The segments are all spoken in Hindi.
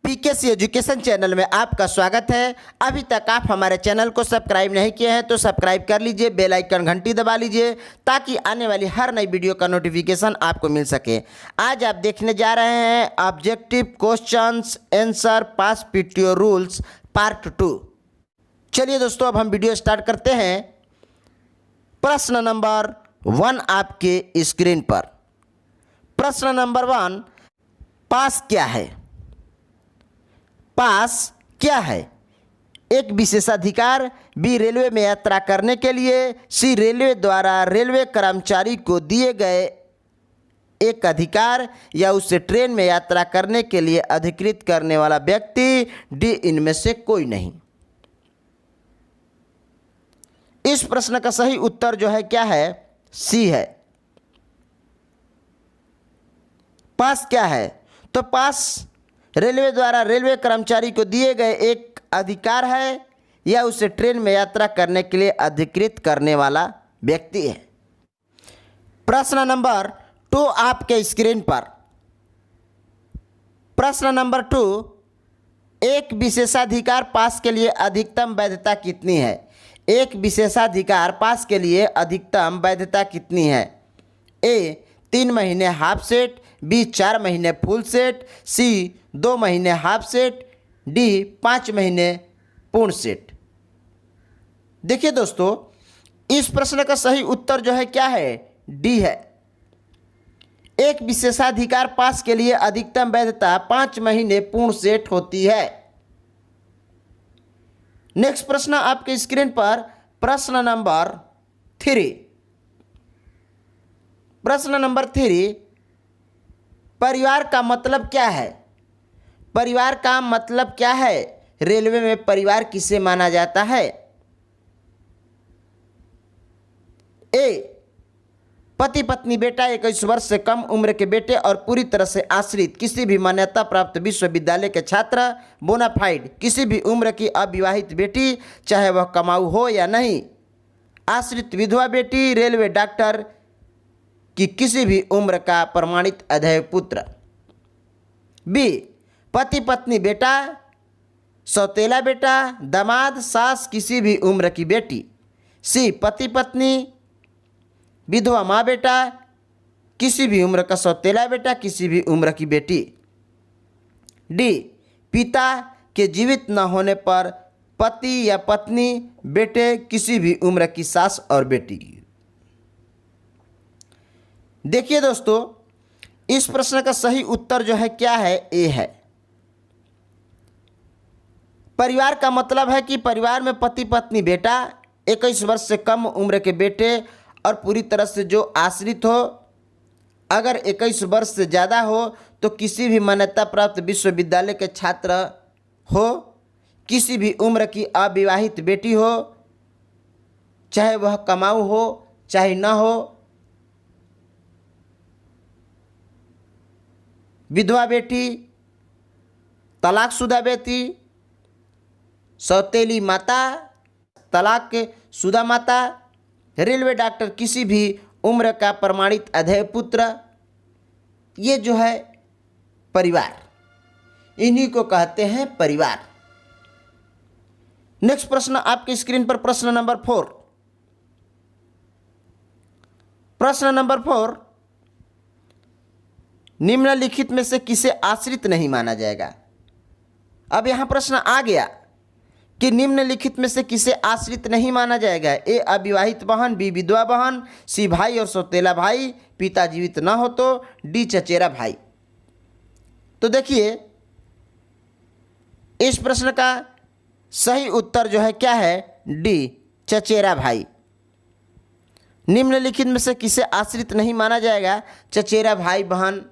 पीकेसी एजुकेशन चैनल में आपका स्वागत है। अभी तक आप हमारे चैनल को सब्सक्राइब नहीं किए हैं तो सब्सक्राइब कर लीजिए, बेल आइकन घंटी दबा लीजिए ताकि आने वाली हर नई वीडियो का नोटिफिकेशन आपको मिल सके। आज आप देखने जा रहे हैं ऑब्जेक्टिव क्वेश्चंस आंसर पास पीटीओ रूल्स पार्ट 2। चलिए दोस्तों, अब हम वीडियो स्टार्ट करते हैं। प्रश्न नंबर 1 आपके स्क्रीन पर। प्रश्न नंबर 1, पास क्या है? पास क्या है? एक विशेषाधिकार, बी रेलवे में यात्रा करने के लिए, सी रेलवे द्वारा रेलवे कर्मचारी को दिए गए एक अधिकार या उससे ट्रेन में यात्रा करने के लिए अधिकृत करने वाला व्यक्ति, डी इनमें से कोई नहीं। इस प्रश्न का सही उत्तर जो है क्या है? सी है। पास क्या है? तो पास रेलवे द्वारा रेलवे कर्मचारी को दिए गए एक अधिकार है या उसे ट्रेन में यात्रा करने के लिए अधिकृत करने वाला व्यक्ति है। प्रश्न नंबर 2 आपके स्क्रीन पर। प्रश्न नंबर 2, एक विशेषाधिकार पास के लिए अधिकतम वैधता कितनी है? एक विशेषाधिकार पास के लिए अधिकतम वैधता कितनी है? ए 3 महीने हाफ सेट, बी 4 महीने फुल सेट, सी 2 महीने हाफ सेट, डी 5 महीने पूर्ण सेट। देखिए दोस्तों, इस प्रश्न का सही उत्तर जो है क्या है? डी है। एक विशेषाधिकार पास के लिए अधिकतम वैधता 5 महीने पूर्ण सेट होती है। नेक्स्ट प्रश्न आपके स्क्रीन पर। प्रश्न नंबर 3। प्रश्न नंबर 3, परिवार का मतलब क्या है? परिवार का मतलब क्या है? रेलवे में परिवार किसे माना जाता है? ए पति पत्नी बेटा 21 वर्ष से कम उम्र के बेटे और पूरी तरह से आश्रित किसी भी मान्यता प्राप्त विश्वविद्यालय के छात्र, बोनाफाइड किसी भी उम्र की अविवाहित बेटी चाहे वह कमाऊ हो या नहीं, आश्रित विधवा बेटी, रेलवे डॉक्टर कि किसी भी उम्र का प्रमाणित अधेय पुत्र। बी पति पत्नी बेटा, सौतेला बेटा, दामाद, सास किसी भी उम्र की बेटी। सी पति पत्नी, विधवा माँ बेटा, किसी भी उम्र का सौतेला बेटा, किसी भी उम्र की बेटी। डी पिता के जीवित न होने पर पति या पत्नी, बेटे, किसी भी उम्र की सास और बेटी। देखिए दोस्तों, इस प्रश्न का सही उत्तर जो है क्या है? ए है। परिवार का मतलब है कि परिवार में पति पत्नी बेटा, 21 वर्ष से कम उम्र के बेटे और पूरी तरह से जो आश्रित हो। अगर 21 वर्ष से ज़्यादा हो तो किसी भी मान्यता प्राप्त विश्वविद्यालय के छात्र हो, किसी भी उम्र की अविवाहित बेटी हो, चाहे वह कमाऊ हो चाहे ना हो, विधवा बेटी, तलाकशुदा बेटी, सौतेली माता, तलाक शुदा माता, रेलवे डॉक्टर किसी भी उम्र का प्रमाणित अधेय पुत्र। ये जो है परिवार, इन्हीं को कहते हैं परिवार। नेक्स्ट प्रश्न आपकी स्क्रीन पर। प्रश्न नंबर 4। प्रश्न नंबर 4, निम्नलिखित में से किसे आश्रित नहीं माना जाएगा? अब यहां प्रश्न आ गया कि निम्नलिखित में से किसे आश्रित नहीं माना जाएगा। ए अविवाहित बहन, बी विधवा बहन, सी भाई और सौतेला भाई, पिता जीवित ना हो तो, डी चचेरा भाई। तो देखिए, इस प्रश्न का सही उत्तर जो है क्या है? डी चचेरा भाई। निम्नलिखित में से किसे आश्रित नहीं माना जाएगा? चचेरा भाई बहन,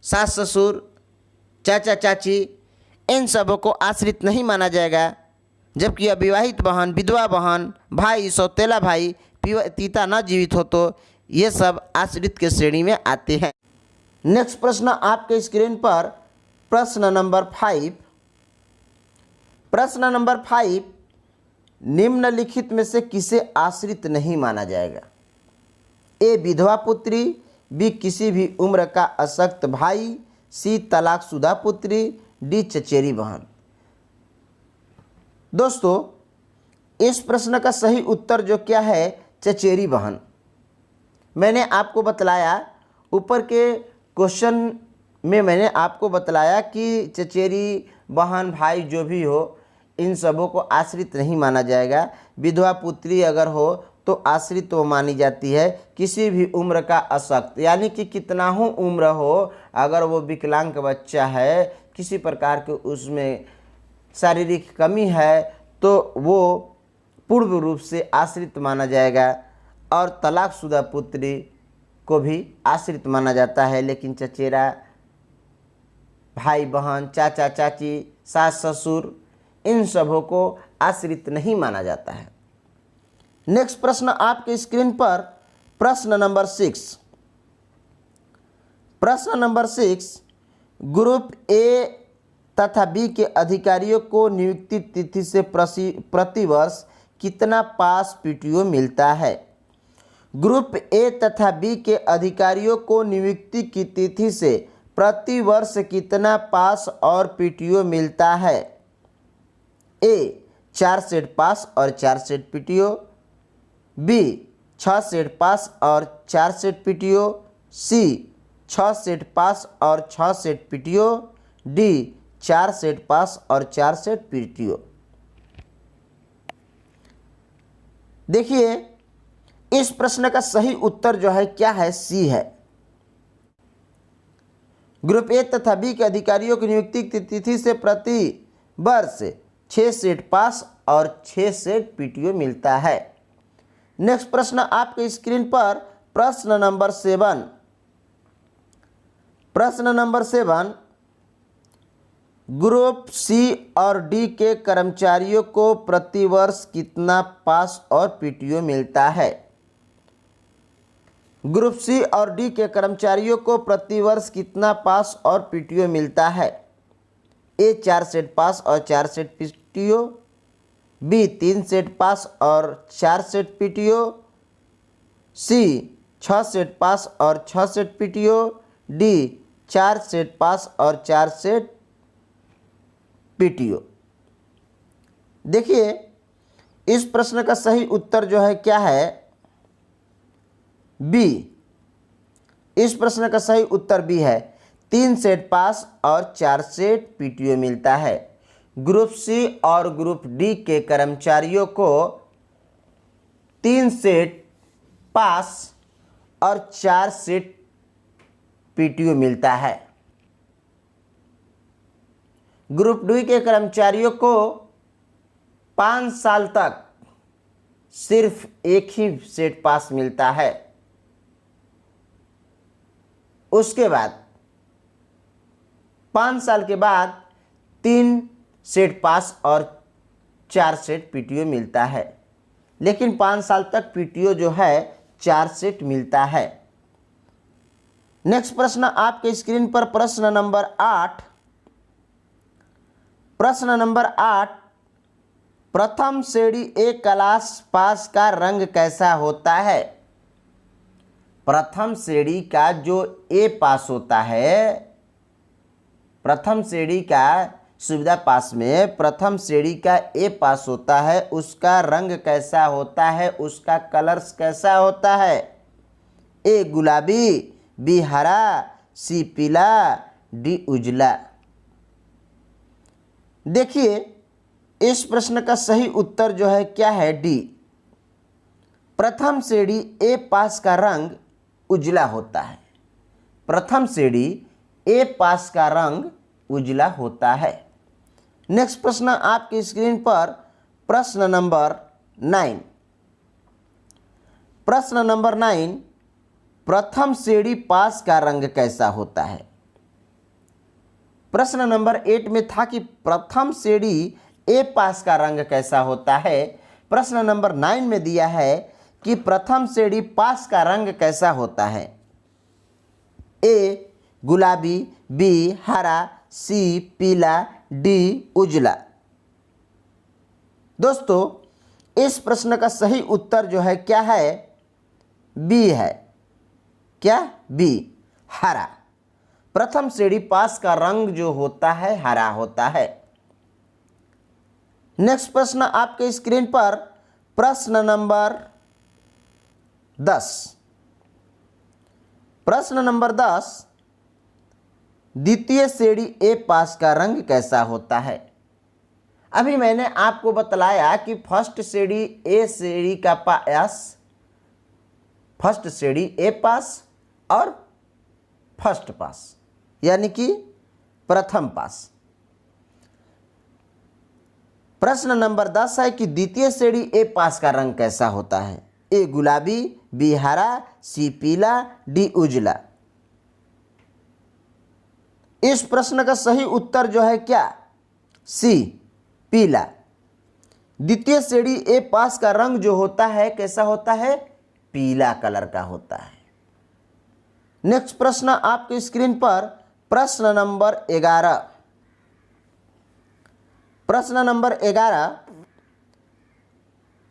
सास ससुर, चाचा चाची, इन सबों को आश्रित नहीं माना जाएगा। जबकि अविवाहित बहन, विधवा बहन, भाई, सौतेला भाई, पिता न जीवित हो तो ये सब आश्रित के श्रेणी में आते हैं। नेक्स्ट प्रश्न आपके स्क्रीन पर। प्रश्न नंबर 5। प्रश्न नंबर 5, निम्नलिखित में से किसे आश्रित नहीं माना जाएगा? ए विधवा पुत्री, बी किसी भी उम्र का अशक्त भाई, सी तलाकशुदा पुत्री, डी चचेरी बहन। दोस्तों इस प्रश्न का सही उत्तर जो क्या है, चचेरी बहन। मैंने आपको बतलाया ऊपर के क्वेश्चन में, मैंने आपको बतलाया कि चचेरी बहन भाई जो भी हो इन सबों को आश्रित नहीं माना जाएगा। विधवा पुत्री अगर हो तो आश्रित तो मानी जाती है। किसी भी उम्र का अशक्त, यानी कि कितना हो उम्र हो, अगर वो विकलांग बच्चा है, किसी प्रकार के उसमें शारीरिक कमी है, तो वो पूर्ण रूप से आश्रित माना जाएगा। और तलाकशुदा पुत्री को भी आश्रित माना जाता है। लेकिन चचेरा भाई बहन, चाचा चाची, सास ससुर, इन सबों को आश्रित नहीं माना जाता है। नेक्स्ट प्रश्न आपके स्क्रीन पर प्रश्न नंबर 6। प्रश्न नंबर 6, ग्रुप ए तथा बी के अधिकारियों को नियुक्ति तिथि से प्रतिवर्ष कितना पास पीटीओ मिलता है? ग्रुप ए तथा बी के अधिकारियों को नियुक्ति की तिथि से प्रतिवर्ष कितना पास और पीटीओ मिलता है? ए 4 सेट पास और 4 सेट पीटीओ, बी 6 सेट पास और 4 सेट पीटीओ, सी 6 सेट पास और 6 सेट पीटीओ, डी 4 सेट पास और 4 सेट पीटीओ। देखिए इस प्रश्न का सही उत्तर जो है क्या है, सी है। ग्रुप ए तथा बी के अधिकारियों की नियुक्ति की तिथि से प्रति वर्ष 6 सेट पास और 6 सेट पीटीओ मिलता है। नेक्स्ट प्रश्न आपके स्क्रीन पर प्रश्न नंबर 7। प्रश्न नंबर 7, ग्रुप सी और डी के कर्मचारियों को प्रतिवर्ष कितना पास और पीटीओ मिलता है? ग्रुप सी और डी के कर्मचारियों को प्रतिवर्ष कितना पास और पीटीओ मिलता है? ए 4 सेट पास और 4 सेट पीटीओ, बी 3 सेट पास और 4 सेट पीटीओ, सी 6 सेट पास और 6 सेट पीटीओ, डी 4 सेट पास और 4 सेट पीटीओ। देखिए इस प्रश्न का सही उत्तर जो है क्या है, बी। इस प्रश्न का सही उत्तर बी है। 3 सेट पास और 4 सेट पीटीओ मिलता है। ग्रुप सी और ग्रुप डी के कर्मचारियों को 3 सेट पास और 4 सेट पीटीओ मिलता है। ग्रुप डी के कर्मचारियों को 5 साल तक सिर्फ एक ही सेट पास मिलता है। उसके बाद 5 साल के बाद 3 सेट पास और 4 सेट पीटीओ मिलता है। लेकिन 5 साल तक पीटीओ जो है 4 सेट मिलता है। नेक्स्ट प्रश्न आपके स्क्रीन पर प्रश्न नंबर 8। प्रश्न नंबर 8, प्रथम श्रेणी ए क्लास पास का रंग कैसा होता है? प्रथम श्रेणी का जो ए पास होता है, प्रथम श्रेणी का सुविधा पास में प्रथम श्रेणी का ए पास होता है, उसका रंग कैसा होता है, उसका कलर्स कैसा होता है? ए गुलाबी, बी हरा, सी पीला, डी उजला। देखिए इस प्रश्न का सही उत्तर जो है क्या है, डी। प्रथम श्रेणी ए पास का रंग उजला होता है। प्रथम श्रेणी ए पास का रंग उजला होता है। नेक्स्ट प्रश्न आपकी स्क्रीन पर प्रश्न नंबर 9। प्रश्न नंबर 9, प्रथम श्रेणी पास का रंग कैसा होता है? प्रश्न नंबर 8 में था कि प्रथम श्रेणी ए पास का रंग कैसा होता है। प्रश्न नंबर 9 में दिया है कि प्रथम श्रेणी पास का रंग कैसा होता है। ए गुलाबी, बी हरा, सी पीला, डी उजला। दोस्तों इस प्रश्न का सही उत्तर जो है क्या है, बी है। क्या? बी हरा। प्रथम श्रेणी पास का रंग जो होता है हरा होता है। नेक्स्ट प्रश्न आपके स्क्रीन पर प्रश्न नंबर 10। प्रश्न नंबर 10, द्वितीय श्रेणी ए पास का रंग कैसा होता है। अभी मैंने आपको बतलाया कि फर्स्ट श्रेणी ए श्रेणी का पास, फर्स्ट श्रेणी ए पास और फर्स्ट पास यानी कि प्रथम पास। प्रश्न नंबर 10 है कि द्वितीय श्रेणी ए पास का रंग कैसा होता है। ए गुलाबी, बी हरा, सी पीला, डी उजला। इस प्रश्न का सही उत्तर जो है क्या, सी पीला। द्वितीय श्रेणी ए पास का रंग जो होता है कैसा होता है, पीला कलर का होता है। नेक्स्ट प्रश्न आपके स्क्रीन पर प्रश्न नंबर 11। प्रश्न नंबर 11,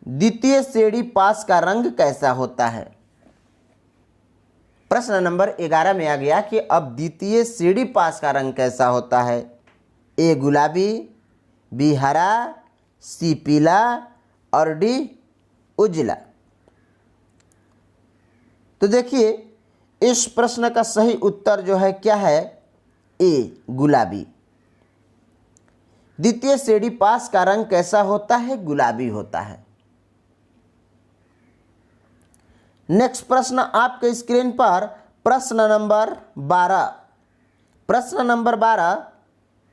द्वितीय श्रेणी पास का रंग कैसा होता है। प्रश्न नंबर 11 में आ गया कि अब द्वितीय श्रेणी पास का रंग कैसा होता है। ए गुलाबी, बी हरा, सी पीला और डी उजला। तो देखिए इस प्रश्न का सही उत्तर जो है क्या है, ए गुलाबी। द्वितीय श्रेणी पास का रंग कैसा होता है, गुलाबी होता है। नेक्स्ट प्रश्न आपके स्क्रीन पर प्रश्न नंबर 12। प्रश्न नंबर 12,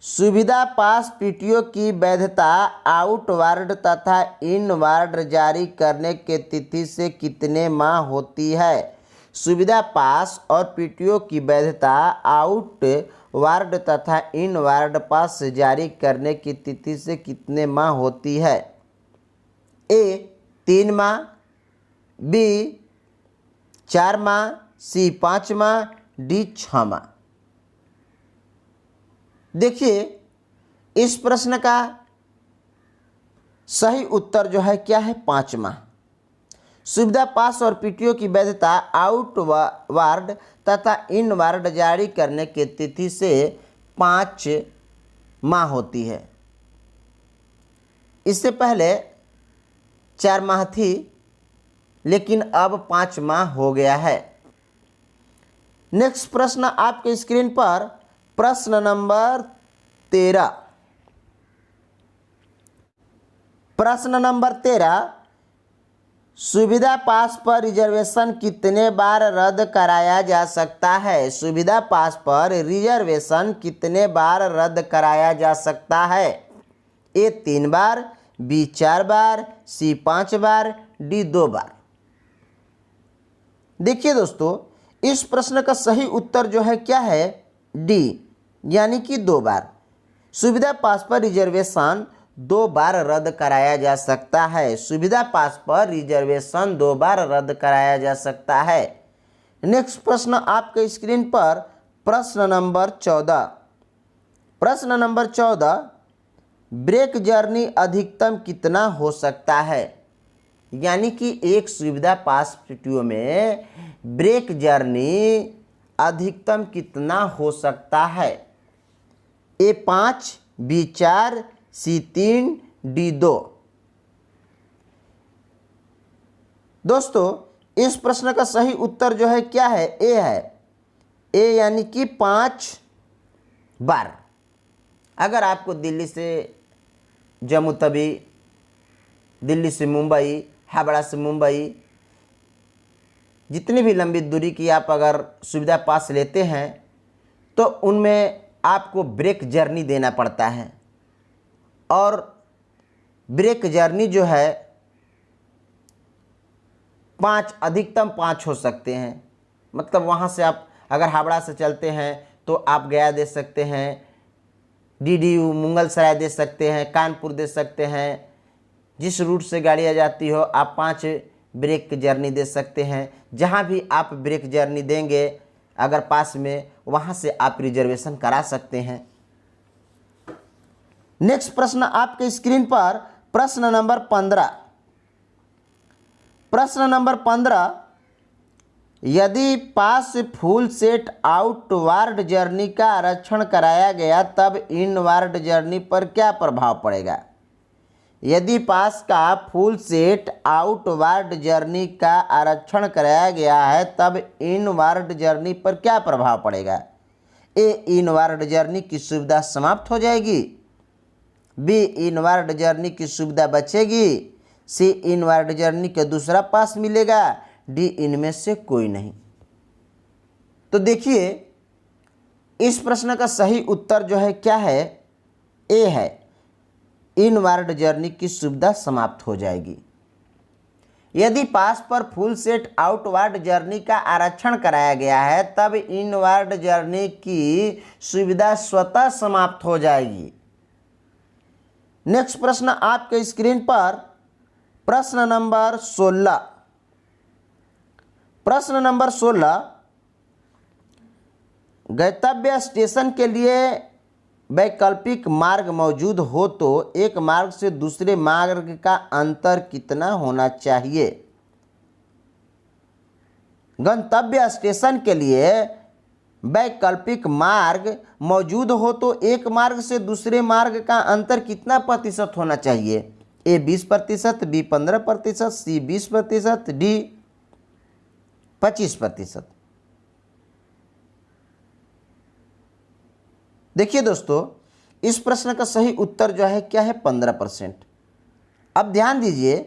सुविधा पास पीटीओ की वैधता आउटवार्ड तथा इनवार्ड जारी करने के तिथि से कितने माह होती है। सुविधा पास और पीटीओ की वैधता आउटवार्ड तथा इनवार्ड पास जारी करने की तिथि से कितने माह होती है। ए 3 माह, बी 4 माह, सी 5 माह, डी 6 माह। देखिए इस प्रश्न का सही उत्तर जो है क्या है, 5 माह। सुविधा पास और पीटीओ की वैधता आउटवार्ड तथा इनवार्ड जारी करने की तिथि से 5 माह होती है। इससे पहले 4 माह थी लेकिन अब 5 माह हो गया है। नेक्स्ट प्रश्न आपके स्क्रीन पर प्रश्न नंबर 13। प्रश्न नंबर 13, सुविधा पास पर रिजर्वेशन कितने बार रद्द कराया जा सकता है। सुविधा पास पर रिजर्वेशन कितने बार रद्द कराया जा सकता है। ए 3 बार, बी 4 बार, सी 5 बार, डी 2 बार। देखिए दोस्तों इस प्रश्न का सही उत्तर जो है क्या है, डी यानी कि 2 बार। सुविधा पास पर रिजर्वेशन 2 बार रद्द कराया जा सकता है। सुविधा पास पर रिजर्वेशन 2 बार रद्द कराया जा सकता है। नेक्स्ट प्रश्न आपके स्क्रीन पर प्रश्न नंबर 14। प्रश्न नंबर 14, ब्रेक जर्नी अधिकतम कितना हो सकता है। यानी कि एक सुविधा पास पीटीओ में ब्रेक जर्नी अधिकतम कितना हो सकता है। ए 5, बी 4, सी 3, डी 2। दोस्तों इस प्रश्न का सही उत्तर जो है क्या है, ए है। ए यानी कि 5 बार। अगर आपको दिल्ली से जम्मू तवी, दिल्ली से मुंबई, हावड़ा से मुंबई, जितनी भी लंबी दूरी की आप अगर सुविधा पास लेते हैं तो उनमें आपको ब्रेक जर्नी देना पड़ता है। और ब्रेक जर्नी जो है 5, अधिकतम 5 हो सकते हैं। मतलब वहाँ से आप अगर हावड़ा से चलते हैं तो आप गया दे सकते हैं, डीडीयू मुगलसराय दे सकते हैं, कानपुर दे सकते हैं। जिस रूट से गाड़ी आ जाती हो आप 5 ब्रेक जर्नी दे सकते हैं। जहाँ भी आप ब्रेक जर्नी देंगे अगर पास में, वहाँ से आप रिजर्वेशन करा सकते हैं। नेक्स्ट प्रश्न आपके स्क्रीन पर प्रश्न नंबर 15। प्रश्न नंबर 15, यदि पास फुल सेट आउटवार्ड जर्नी का आरक्षण कराया गया तब इनवार्ड जर्नी पर क्या प्रभाव पड़ेगा। यदि पास का फुल सेट आउटवार्ड जर्नी का आरक्षण कराया गया है तब इनवार्ड जर्नी पर क्या प्रभाव पड़ेगा। ए, इनवार्ड जर्नी की सुविधा समाप्त हो जाएगी। बी, इनवार्ड जर्नी की सुविधा बचेगी। सी, इनवार्ड जर्नी का दूसरा पास मिलेगा। डी, इनमें से कोई नहीं। तो देखिए इस प्रश्न का सही उत्तर जो है क्या है, ए है, इनवार्ड जर्नी की सुविधा समाप्त हो जाएगी। यदि पास पर फुल सेट आउटवार्ड जर्नी का आरक्षण कराया गया है तब इनवार्ड जर्नी की सुविधा स्वतः समाप्त हो जाएगी। नेक्स्ट प्रश्न आपके स्क्रीन पर प्रश्न नंबर 16। प्रश्न नंबर 16, गंतव्य स्टेशन के लिए वैकल्पिक मार्ग मौजूद हो तो एक मार्ग से दूसरे मार्ग का अंतर कितना होना चाहिए। गंतव्य स्टेशन के लिए वैकल्पिक मार्ग मौजूद हो तो एक मार्ग से दूसरे मार्ग का अंतर कितना प्रतिशत होना चाहिए। ए 20%, बी 15%, सी 20%, डी 25%। देखिए दोस्तों इस प्रश्न का सही उत्तर जो है क्या है, 15%। अब ध्यान दीजिए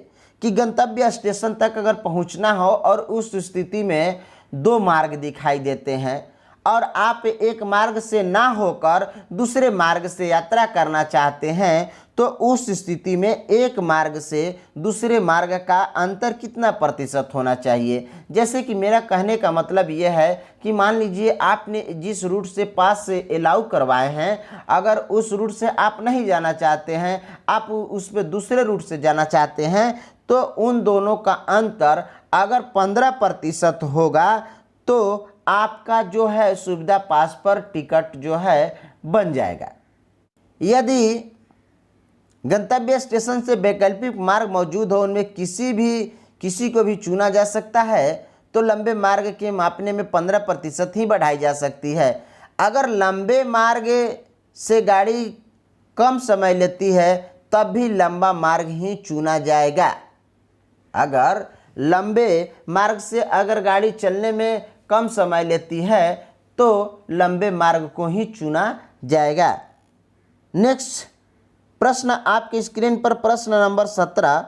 कि गंतव्य स्टेशन तक अगर पहुंचना हो और उस स्थिति में दो मार्ग दिखाई देते हैं और आप एक मार्ग से ना होकर दूसरे मार्ग से यात्रा करना चाहते हैं तो उस स्थिति में एक मार्ग से दूसरे मार्ग का अंतर कितना प्रतिशत होना चाहिए। जैसे कि मेरा कहने का मतलब यह है कि मान लीजिए आपने जिस रूट से पास से अलाउ करवाए हैं, अगर उस रूट से आप नहीं जाना चाहते हैं, आप उस पर दूसरे रूट से जाना चाहते हैं, तो उन दोनों का अंतर अगर 15% होगा तो आपका जो है सुविधा पास पर टिकट जो है बन जाएगा। यदि गंतव्य स्टेशन से वैकल्पिक मार्ग मौजूद हो, उनमें किसी को भी चुना जा सकता है, तो लंबे मार्ग के मापने में 15% ही बढ़ाई जा सकती है। अगर लंबे मार्ग से गाड़ी कम समय लेती है तब भी लंबा मार्ग ही चुना जाएगा। अगर लंबे मार्ग से अगर गाड़ी चलने में कम समय लेती है तो लंबे मार्ग को ही चुना जाएगा। नेक्स्ट प्रश्न आपके स्क्रीन पर प्रश्न नंबर 17,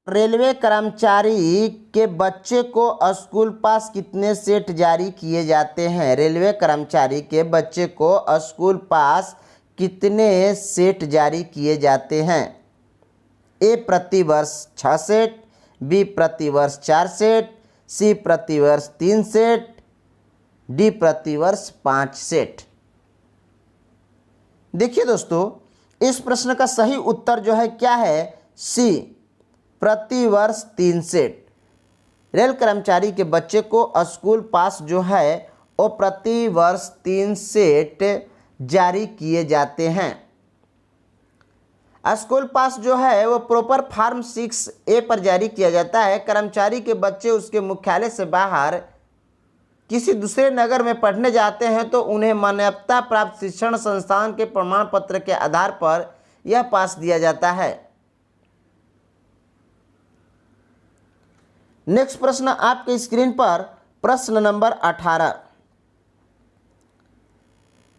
रेलवे कर्मचारी के बच्चे को स्कूल पास कितने सेट जारी किए जाते हैं। रेलवे कर्मचारी के बच्चे को स्कूल पास कितने सेट जारी किए जाते हैं। ए प्रति वर्ष 6 सेट, बी प्रति वर्ष 4 सेट, सी प्रति वर्ष 3 सेट, डी प्रति वर्ष 5 सेट। देखिए दोस्तों इस प्रश्न का सही उत्तर जो है क्या है, सी प्रति वर्ष 3 सेट। रेल कर्मचारी के बच्चे को स्कूल पास जो है वो प्रति वर्ष 3 सेट जारी किए जाते हैं। स्कूल पास जो है वो प्रॉपर फॉर्म 6A पर जारी किया जाता है। कर्मचारी के बच्चे उसके मुख्यालय से बाहर किसी दूसरे नगर में पढ़ने जाते हैं तो उन्हें मान्यता प्राप्त शिक्षण संस्थान के प्रमाण पत्र के आधार पर यह पास दिया जाता है। नेक्स्ट प्रश्न आपके स्क्रीन पर प्रश्न नंबर 18।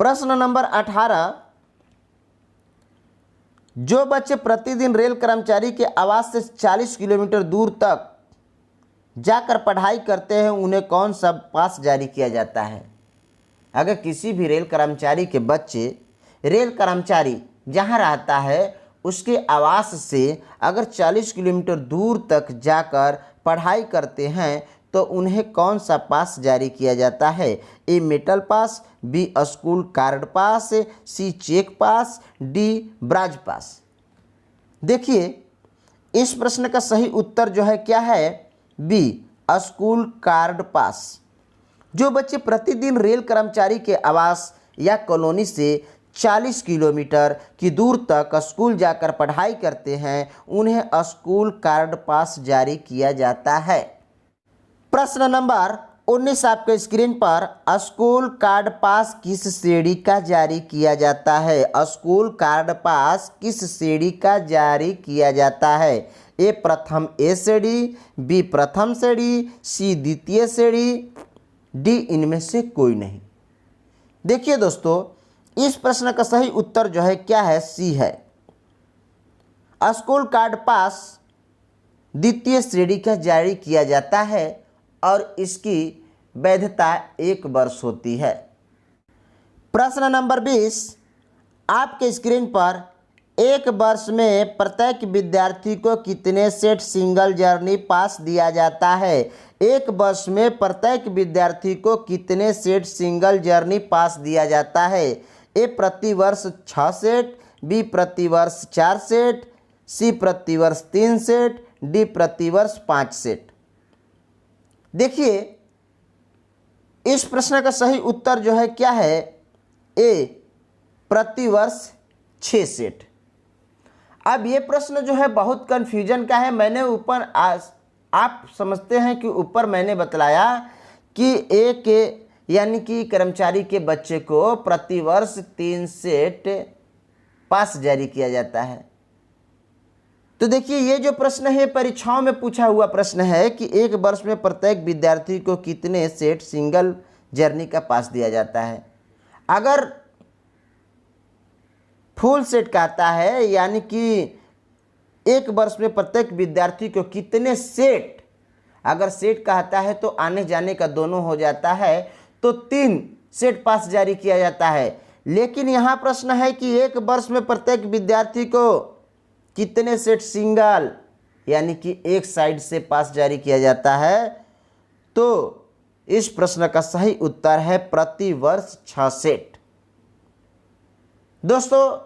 प्रश्न नंबर 18, जो बच्चे प्रतिदिन रेल कर्मचारी के आवास से 40 किलोमीटर दूर तक जाकर पढ़ाई करते हैं उन्हें कौन सा पास जारी किया जाता है। अगर किसी भी रेल कर्मचारी के बच्चे रेल कर्मचारी जहां रहता है उसके आवास से अगर 40 किलोमीटर दूर तक जाकर पढ़ाई करते हैं तो उन्हें कौन सा पास जारी किया जाता है। A metal pass, B school card pass, C check pass, D brass pass. देखिए इस प्रश्न का सही उत्तर जो है क्या है, बी स्कूल कार्ड पास। जो बच्चे प्रतिदिन रेल कर्मचारी के आवास या कॉलोनी से 40 किलोमीटर की दूर तक स्कूल जाकर पढ़ाई करते हैं उन्हें स्कूल कार्ड पास जारी किया जाता है। प्रश्न नंबर 19 आपके स्क्रीन पर स्कूल कार्ड पास किस श्रेणी का जारी किया जाता है? स्कूल कार्ड पास किस श्रेणी का जारी किया जाता है? ए प्रथम ए श्रेणी, बी प्रथम श्रेणी, सी द्वितीय श्रेणी, डी इनमें से कोई नहीं। देखिए दोस्तों, इस प्रश्न का सही उत्तर जो है क्या है? सी है। स्कूल कार्ड पास द्वितीय श्रेणी का जारी किया जाता है और इसकी वैधता 1 वर्ष होती है। प्रश्न नंबर 20 आपके स्क्रीन पर 1 वर्ष में प्रत्येक विद्यार्थी को कितने सेट सिंगल जर्नी पास दिया जाता है? 1 वर्ष में प्रत्येक विद्यार्थी को कितने सेट सिंगल जर्नी पास दिया जाता है? ए प्रति वर्ष 6 सेट, बी प्रति वर्ष 4 सेट, सी प्रति वर्ष 3 सेट, डी प्रति वर्ष 5 सेट। देखिए, इस प्रश्न का सही उत्तर जो है क्या है? ए प्रति वर्ष 6 सेट। अब ये प्रश्न जो है बहुत कन्फ्यूजन का है। मैंने ऊपर आप समझते हैं कि ऊपर मैंने बतलाया कि एक यानी कि कर्मचारी के बच्चे को प्रति वर्ष 3 सेट पास जारी किया जाता है। तो देखिए, ये जो प्रश्न है परीक्षाओं में पूछा हुआ प्रश्न है कि 1 वर्ष में प्रत्येक विद्यार्थी को कितने सेट सिंगल जर्नी का पास दिया जाता है। अगर फुल सेट कहता है यानी कि 1 वर्ष में प्रत्येक विद्यार्थी को कितने सेट, अगर सेट कहता है तो आने जाने का दोनों हो जाता है, तो 3 सेट पास जारी किया जाता है। लेकिन यहाँ प्रश्न है कि 1 वर्ष में प्रत्येक विद्यार्थी को कितने सेट सिंगल यानी कि एक साइड से पास जारी किया जाता है। तो इस प्रश्न का सही उत्तर है प्रति वर्ष 6 सेट। दोस्तों,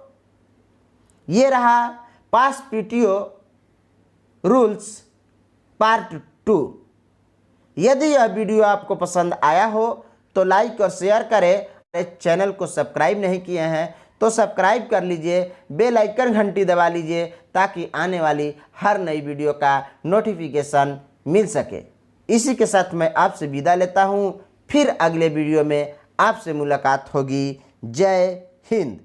ये रहा पास पीटीओ रूल्स पार्ट 2। यदि यह वीडियो आपको पसंद आया हो तो लाइक और शेयर करें। चैनल को सब्सक्राइब नहीं किए हैं तो सब्सक्राइब कर लीजिए, बेल आइकन घंटी दबा लीजिए ताकि आने वाली हर नई वीडियो का नोटिफिकेशन मिल सके। इसी के साथ मैं आपसे विदा लेता हूँ। फिर अगले वीडियो में आपसे मुलाकात होगी। जय हिंद।